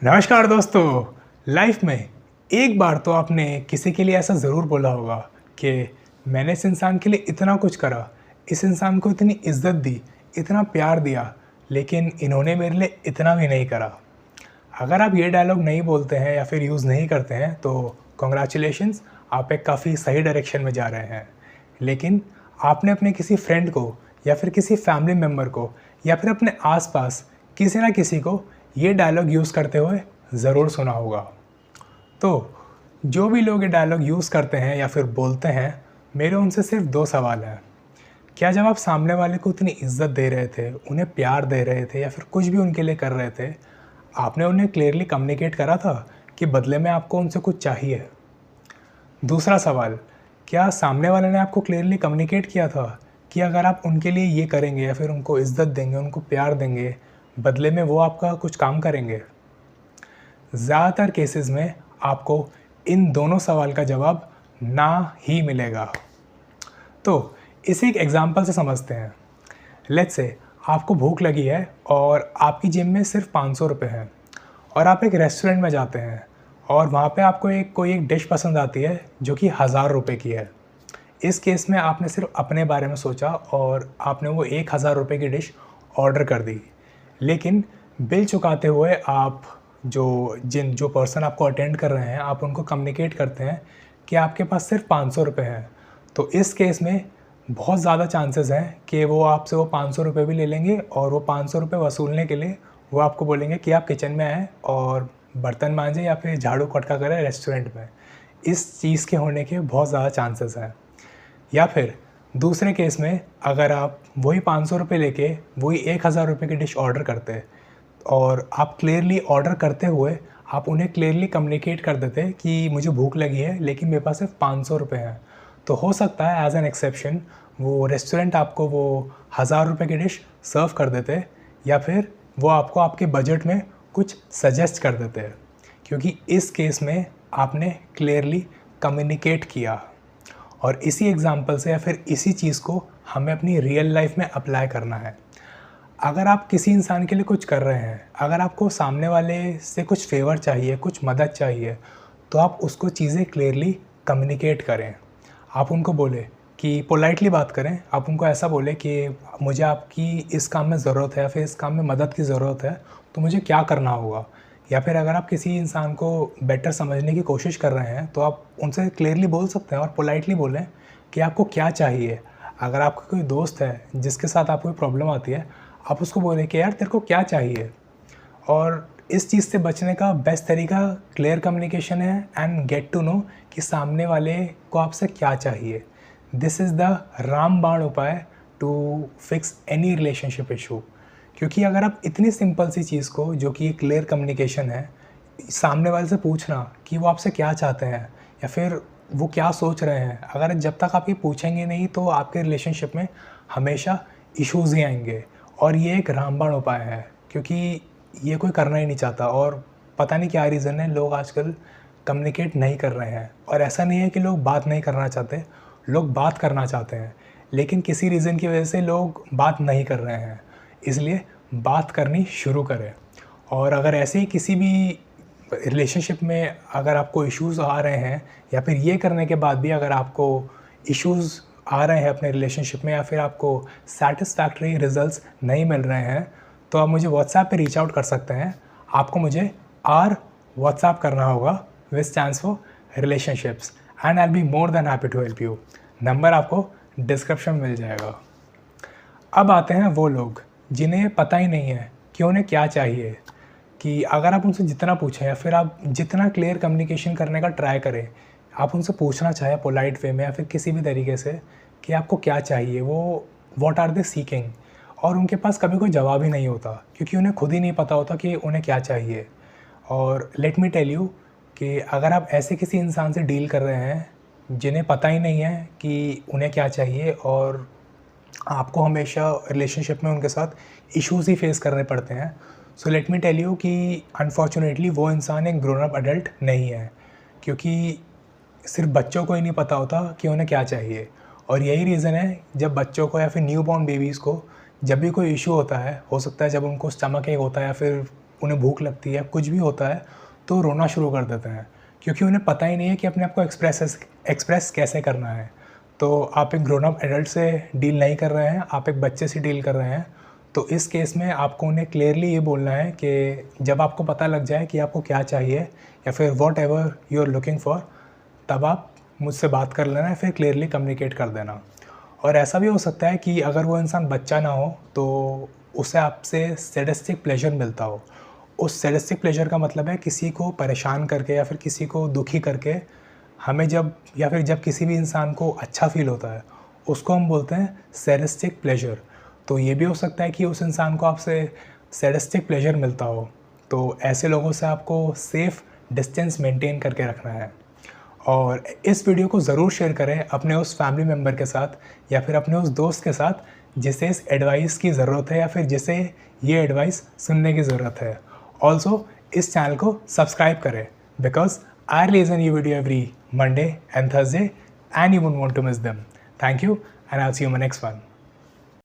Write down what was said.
नमस्कार दोस्तों। लाइफ में एक बार तो आपने किसी के लिए ऐसा ज़रूर बोला होगा कि मैंने इस इंसान के लिए इतना कुछ करा, इस इंसान को इतनी इज्जत दी, इतना प्यार दिया, लेकिन इन्होंने मेरे लिए इतना भी नहीं करा। अगर आप ये डायलॉग नहीं बोलते हैं या फिर यूज़ नहीं करते हैं तो कॉन्ग्रेचुलेशंस, आप एक काफ़ी सही डायरेक्शन में जा रहे हैं। लेकिन आपने अपने किसी फ्रेंड को या फिर किसी फैमिली मेम्बर को या फिर अपने आसपास किसी ना किसी को ये डायलॉग यूज़ करते हुए ज़रूर सुना होगा। तो जो भी लोग ये डायलॉग यूज़ करते हैं या फिर बोलते हैं, मेरे उनसे सिर्फ दो सवाल हैं। क्या जब आप सामने वाले को इतनी इज्जत दे रहे थे, उन्हें प्यार दे रहे थे या फिर कुछ भी उनके लिए कर रहे थे, आपने उन्हें क्लियरली कम्युनिकेट करा था कि बदले में आपको उनसे कुछ चाहिए? दूसरा सवाल, क्या सामने वाले ने आपको क्लियरली कम्युनिकेट किया था कि अगर आप उनके लिए ये करेंगे या फिर उनको इज़्ज़त देंगे, उनको प्यार देंगे, बदले में वो आपका कुछ काम करेंगे? ज़्यादातर केसेस में आपको इन दोनों सवाल का जवाब ना ही मिलेगा। तो इसे एक एग्ज़ाम्पल से समझते हैं। लेट्स से आपको भूख लगी है और आपकी जेब में सिर्फ 500 रुपये हैं और आप एक रेस्टोरेंट में जाते हैं और वहाँ पे आपको कोई एक डिश पसंद आती है जो कि 1000 रुपये की है। इस केस में आपने सिर्फ अपने बारे में सोचा और आपने वो 1000 रुपये की डिश ऑर्डर कर दी। लेकिन बिल चुकाते हुए आप जो पर्सन आपको अटेंड कर रहे हैं, आप उनको कम्युनिकेट करते हैं कि आपके पास सिर्फ 500 रुपये हैं। तो इस केस में बहुत ज़्यादा चांसेस हैं कि वो आपसे वो 500 रुपये भी ले लेंगे और वो 500 रुपये वसूलने के लिए वो आपको बोलेंगे कि आप किचन में आएँ और बर्तन मांजें या फिर झाड़ू पटका करें रेस्टोरेंट में। इस चीज़ के होने के बहुत ज़्यादा चांसेस हैं। या फिर दूसरे केस में अगर आप वही 500 रुपये लेके वही 1000 रुपये की डिश ऑर्डर करते और आप क्लियरली ऑर्डर करते हुए आप उन्हें क्लियरली कम्युनिकेट कर देते कि मुझे भूख लगी है लेकिन मेरे पास सिर्फ 500 रुपये हैं, तो हो सकता है एज एन एक्सेप्शन वो रेस्टोरेंट आपको वो 1000 रुपये की डिश सर्व कर देते या फिर वो आपको आपके बजट में कुछ सजेस्ट कर देते हैं, क्योंकि इस केस में आपने क्लियरली कम्युनिकेट किया। और इसी एग्ज़ाम्पल से या फिर इसी चीज़ को हमें अपनी रियल लाइफ में अप्लाई करना है। अगर आप किसी इंसान के लिए कुछ कर रहे हैं, अगर आपको सामने वाले से कुछ फ़ेवर चाहिए, कुछ मदद चाहिए, तो आप उसको चीज़ें क्लियरली कम्युनिकेट करें। आप उनको बोलें कि पोलाइटली बात करें, आप उनको ऐसा बोलें कि मुझे आपकी इस काम में ज़रूरत है या फिर इस काम में मदद की ज़रूरत है, तो मुझे क्या करना होगा? या फिर अगर आप किसी इंसान को बेटर समझने की कोशिश कर रहे हैं, तो आप उनसे क्लियरली बोल सकते हैं और पोलाइटली बोलें कि आपको क्या चाहिए। अगर आपका कोई दोस्त है जिसके साथ आपको कोई प्रॉब्लम आती है, आप उसको बोलें कि यार तेरे को क्या चाहिए। और इस चीज़ से बचने का बेस्ट तरीका क्लियर कम्युनिकेशन है एंड गेट टू नो कि सामने वाले को आपसे क्या चाहिए। दिस इज़ द रामबाण उपाय to fix any relationship issue. क्योंकि अगर आप इतनी सिंपल सी चीज़ को, जो कि क्लियर कम्युनिकेशन है, सामने वाले से पूछना कि वो आपसे क्या चाहते हैं या फिर वो क्या सोच रहे हैं, अगर जब तक आप ये पूछेंगे नहीं तो आपके रिलेशनशिप में हमेशा इश्यूज़ ही आएंगे। और ये एक रामबाण उपाय है, क्योंकि ये कोई करना ही नहीं चाहता और पता नहीं क्या रीज़न है, लोग आजकल कम्युनिकेट नहीं कर रहे हैं। और ऐसा नहीं है कि लोग बात नहीं करना चाहते, लोग बात करना चाहते हैं, लेकिन किसी रीज़न की वजह से लोग बात नहीं कर रहे हैं। इसलिए बात करनी शुरू करें। और अगर ऐसे ही किसी भी रिलेशनशिप में अगर आपको इश्यूज़ आ रहे हैं या फिर ये करने के बाद भी अगर आपको इश्यूज़ आ रहे हैं अपने रिलेशनशिप में या फिर आपको सैटिस्फैक्टरी रिजल्ट्स नहीं मिल रहे हैं, तो आप मुझे व्हाट्सएप पे रीच आउट कर सकते हैं। आपको मुझे व्हाट्सएप करना होगा, which stands for relationships, and I will be more than happy to help you. Number आपको डिस्क्रिप्शन में मिल जाएगा। अब आते हैं वो लोग जिन्हें पता ही नहीं है कि उन्हें क्या चाहिए। कि अगर आप उनसे जितना पूछें या फिर आप जितना क्लियर कम्युनिकेशन करने का ट्राई करें, आप उनसे पूछना चाहें पोलाइट वे में या फिर किसी भी तरीके से कि आपको क्या चाहिए, वो व्हाट आर दे सीकिंग, और उनके पास कभी कोई जवाब ही नहीं होता, क्योंकि उन्हें खुद ही नहीं पता होता कि उन्हें क्या चाहिए। और लेट मी टेल यू कि अगर आप ऐसे किसी इंसान से डील कर रहे हैं जिन्हें पता ही नहीं है कि उन्हें क्या चाहिए और आपको हमेशा रिलेशनशिप में उनके साथ इश्यूज़ ही फेस करने पड़ते हैं, so let me tell you कि अनफॉर्चुनेटली वो इंसान एक ग्रोन अप एडल्ट नहीं है, क्योंकि सिर्फ बच्चों को ही नहीं पता होता कि उन्हें क्या चाहिए। और यही रीज़न है, जब बच्चों को या फिर न्यू बॉर्न बेबीज़ को जब भी कोई इशू होता है, हो सकता है जब उनको स्टमक एक होता है या फिर उन्हें भूख लगती है, कुछ भी होता है तो रोना शुरू कर देते हैं, क्योंकि उन्हें पता ही नहीं है कि अपने आप को एक्सप्रेस कैसे करना है। तो आप एक ग्रोन अप एडल्ट से डील नहीं कर रहे हैं, आप एक बच्चे से डील कर रहे हैं। तो इस केस में आपको उन्हें क्लियरली ये बोलना है कि जब आपको पता लग जाए कि आपको क्या चाहिए या फिर whatever you are looking for, तब आप मुझसे बात कर लेना है, फिर क्लियरली कम्युनिकेट कर देना। और ऐसा भी हो सकता है कि अगर वो इंसान बच्चा ना हो तो उसे आपसे सैडिस्टिक प्लेजर मिलता हो। उस सैडिस्टिक प्लेजर का मतलब है किसी को परेशान करके या फिर किसी को दुखी करके हमें जब किसी भी इंसान को अच्छा फ़ील होता है, उसको हम बोलते हैं सैडिस्टिक प्लेजर। तो ये भी हो सकता है कि उस इंसान को आपसे सैडिस्टिक प्लेजर मिलता हो। तो ऐसे लोगों से आपको सेफ़ डिस्टेंस मेंटेन करके रखना है। और इस वीडियो को ज़रूर शेयर करें अपने उस फैमिली मेम्बर के साथ या फिर अपने उस दोस्त के साथ जिसे इस एडवाइस की ज़रूरत है या फिर जिसे ये एडवाइस सुनने की ज़रूरत है। ऑल्सो इस चैनल को सब्सक्राइब करें because I release a new video every Monday and Thursday and you won't want to miss them. Thank you and I'll see you in my next one.